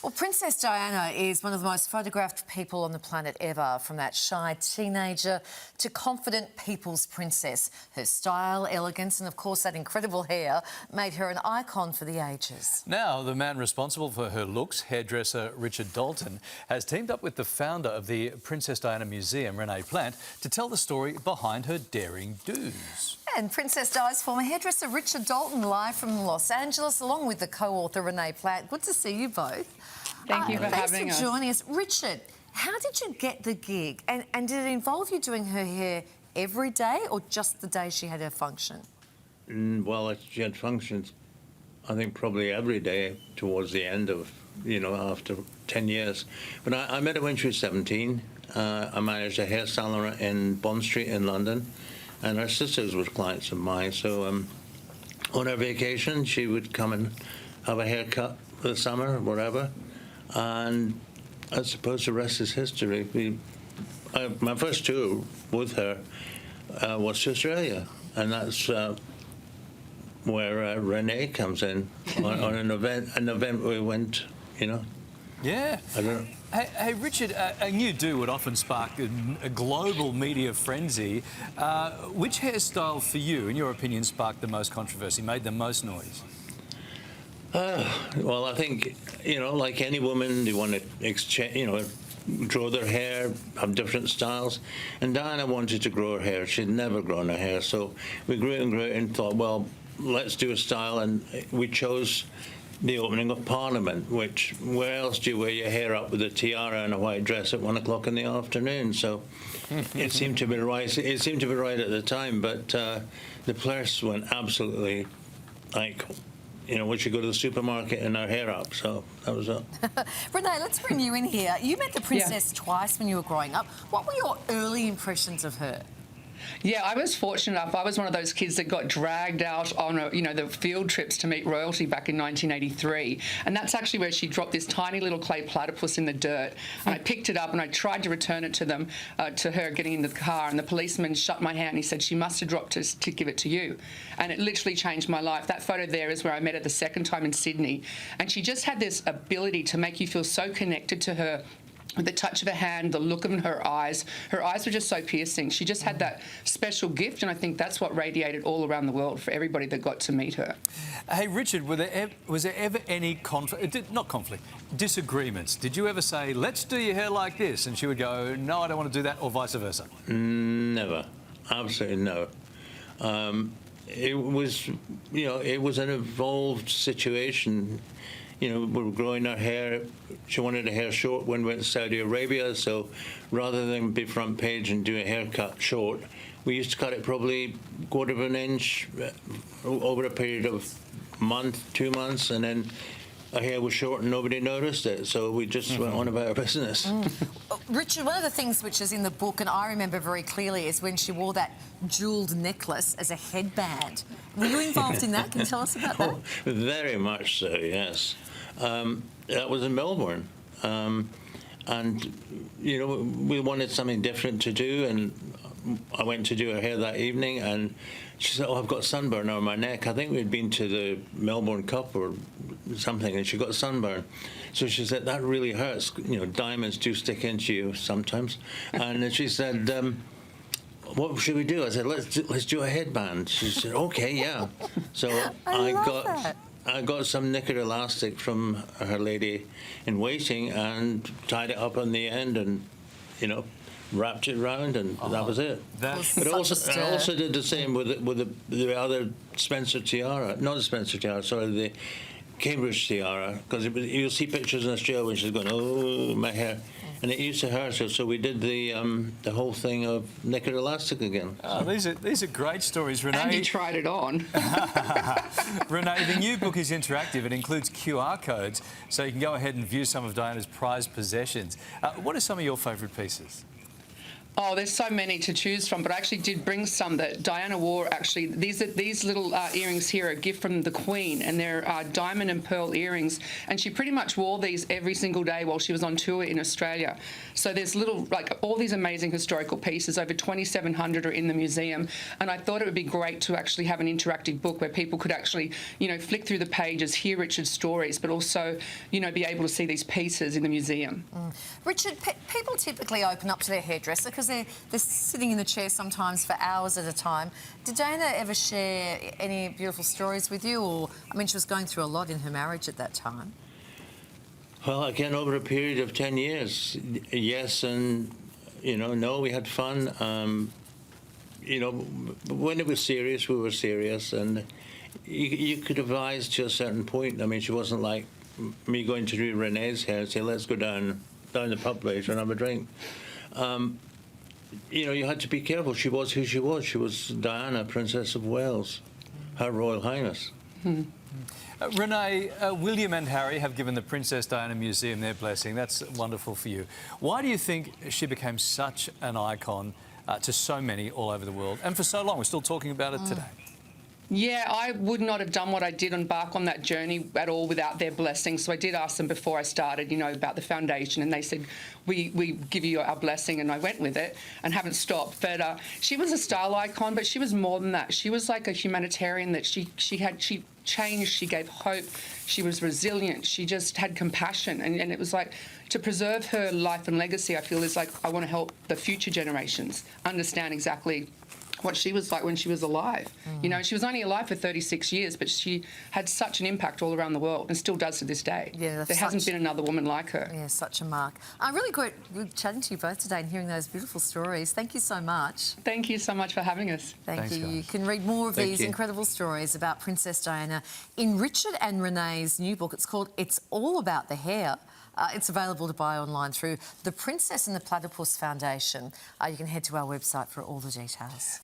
Well, Princess Diana is one of the most photographed people on the planet ever, from that shy teenager to confident people's princess. Her style, elegance and, of course, that incredible hair made her an icon for the ages. Now, the man responsible for her looks, hairdresser Richard Dalton, has teamed up with the founder of the Princess Diana Museum, Renae, to tell the story behind her daring do's. And Princess Di's former hairdresser Richard Dalton, live from Los Angeles, along with the co-author Renae. Good to see you both. Thank you for having us. Thanks for joining us. Richard, how did you get the gig? And did it involve you doing her hair every day or just the day she had her function? Well, she had functions, I think, probably every day towards the end of, after 10 years. But I met her when she was 17. I managed a hair salon in Bond Street in London, and her sisters were clients of mine. So on her vacation, she would come and have a haircut for the summer or whatever. And I suppose the rest is history. My first tour with her was to Australia, and that's where Renae comes in on an event we went, Yeah. I don't know. Hey, Richard, a new do would often spark a global media frenzy. Which hairstyle for you, in your opinion, sparked the most controversy, made the most noise? Well, I think, like any woman, they want to exchange, grow their hair, have different styles. And Diana wanted to grow her hair. She'd never grown her hair. So we grew it and thought, well, let's do a style. And we chose the opening of Parliament, which, where else do you wear your hair up with a tiara and a white dress at 1 o'clock in the afternoon? So it seemed to be right. It seemed to be right at the time, but the press went absolutely like, we should go to the supermarket and our hair up. So that was it. Renae, let's bring you in here. You met the princess twice when you were growing up. What were your early impressions of her? Yeah, I was fortunate enough. I was one of those kids that got dragged out on, the field trips to meet royalty back in 1983. And that's actually where she dropped this tiny little clay platypus in the dirt. And I picked it up and I tried to return it to them, to her getting in the car. And the policeman shut my hand and he said, she must have dropped it to give it to you. And it literally changed my life. That photo there is where I met her the second time in Sydney. And she just had this ability to make you feel so connected to her. With the touch of her hand, the look of her eyes were just so piercing. She just had that special gift, and I think that's what radiated all around the world for everybody that got to meet her. Hey, Richard, was there ever any disagreements? Did you ever say, let's do your hair like this? And she would go, no, I don't want to do that, or vice versa? Never. Absolutely no. It was, it was an evolved situation. We were growing our hair. She wanted her hair short when we went to Saudi Arabia, so rather than be front page and do a haircut short, we used to cut it probably 1/4 of an inch over a period of a month, 2 months, and then her hair was short and nobody noticed it, so we just went on about our business. Richard, one of the things which is in the book, and I remember very clearly, is when she wore that jewelled necklace as a headband. Were you involved in that? Can you tell us about that? Oh, very much so, yes. That was in Melbourne. And, we wanted something different to do, and I went to do her hair that evening, and she said, oh, I've got sunburn on my neck. I think we'd been to the Melbourne Cup or something, and she got sunburn. So she said, that really hurts. Diamonds do stick into you sometimes. And then she said, what should we do? I said, let's do a headband. She said, okay, yeah. So I got some knicker elastic from her lady in waiting and tied it up on the end and, wrapped it round, and that was it. But I also did the same with the other Spencer tiara, not the Spencer tiara, sorry, the Cambridge tiara, because you'll see pictures in Australia when she's going, oh, my hair. And it used to hurt her, so we did the whole thing of knicker elastic again. Oh, these are great stories, Renae. And you tried it on. Renae, the new book is interactive. It includes QR codes, so you can go ahead and view some of Diana's prized possessions. What are some of your favourite pieces? Oh, there's so many to choose from, but I actually did bring some that Diana wore. Actually, these little earrings here are a gift from the Queen, and they're diamond and pearl earrings. And she pretty much wore these every single day while she was on tour in Australia. So there's all these amazing historical pieces. Over 2,700 are in the museum, and I thought it would be great to actually have an interactive book where people could actually, flick through the pages, hear Richard's stories, but also, be able to see these pieces in the museum. Richard, people typically open up to their hairdresser because they're sitting in the chair sometimes for hours at a time. Did Diana ever share any beautiful stories with you? Or, I mean, she was going through a lot in her marriage at that time. Well, again, over a period of 10 years, yes, and, no, we had fun. When it was serious, we were serious, and you could advise to a certain point. I mean, she wasn't like me going to do Renae's hair and say, let's go down the pub later and have a drink. You had to be careful. She was who she was. She was Diana, Princess of Wales, Her Royal Highness. Renae, William and Harry have given the Princess Diana Museum their blessing. That's wonderful for you. Why do you think she became such an icon to so many all over the world, and for so long? We're still talking about it today. Yeah, I would not have done what I did, embark on that journey at all without their blessing. So I did ask them before I started, about the foundation, and they said, we give you our blessing, and I went with it and haven't stopped. But she was a style icon, but she was more than that. She was like a humanitarian that she changed, she gave hope, she was resilient, she just had compassion. And it was like, to preserve her life and legacy, I feel is like, I want to help the future generations understand exactly what she was like when she was alive. She was only alive for 36 years, but she had such an impact all around the world and still does to this day. Yeah, there hasn't been another woman like her. Yeah, such a mark. Really good chatting to you both today and hearing those beautiful stories. Thank you so much. Thank you so much for having us. Thanks, you. guys. You can read more of these incredible stories about Princess Diana in Richard and Renae's new book. It's called It's All About the Hair. It's available to buy online through the Princess and the Platypus Foundation. You can head to our website for all the details.